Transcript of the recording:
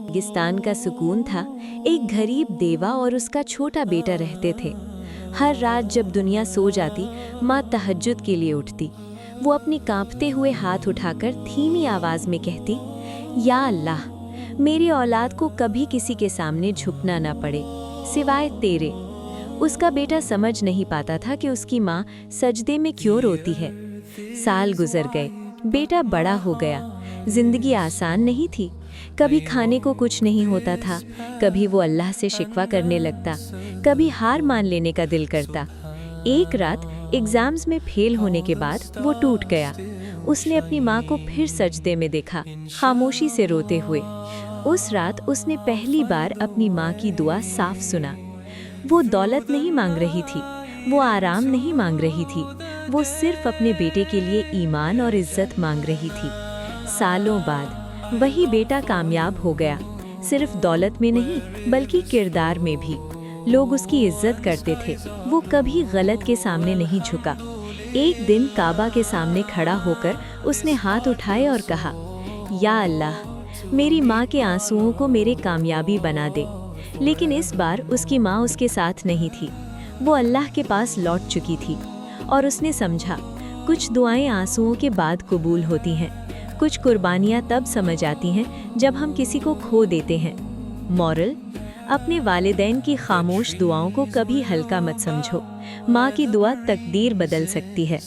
रेगिस्तान का सुकून था। एक गरीब देवा और उसका छोटा बेटा रहते थे। हर रात जब दुनिया सो जाती, माँ तहज्जुद के लिए उठती। वो अपनी कांपते हुए हाथ उठाकर धीमी आवाज में कहती, या अल्लाह, मेरी औलाद को कभी किसी के सामने झुकना ना पड़े सिवाय तेरे। उसका बेटा समझ नहीं पाता था कि उसकी माँ सजदे में क्यों रोती है। साल गुजर गए, बेटा बड़ा हो गया। जिंदगी आसान नहीं थी। कभी खाने को कुछ नहीं होता था, कभी वो अल्लाह से शिकवा करने लगता, कभी हार मान लेने का दिल करता। एक रात एग्जाम्स में फेल होने के बाद वो टूट गया। उसने अपनी माँ को फिर सजदे में देखा, खामोशी से रोते हुए। उस रात उसने पहली बार अपनी माँ की दुआ साफ सुना। वो दौलत नहीं मांग रही थी, वो आराम नहीं मांग रही थी, वो सिर्फ अपने बेटे के लिए ईमान और इज्जत मांग रही थी। सालों बाद वही बेटा कामयाब हो गया, सिर्फ दौलत में नहीं बल्कि किरदार में भी। लोग उसकी इज्जत करते थे, वो कभी गलत के सामने नहीं झुका। एक दिन काबा के सामने खड़ा होकर उसने हाथ उठाए और कहा, या अल्लाह, मेरी माँ के आंसुओं को मेरे कामयाबी बना दे। लेकिन इस बार उसकी माँ उसके साथ नहीं थी, वो अल्लाह के पास लौट चुकी थी। और उसने समझा, कुछ दुआएं आंसुओं के बाद कबूल होती हैं, कुछ कुर्बानियाँ तब समझ आती हैं जब हम किसी को खो देते हैं। मॉरल: अपने वालिदैन की खामोश दुआओं को कभी हल्का मत समझो। माँ की दुआ तकदीर बदल सकती है।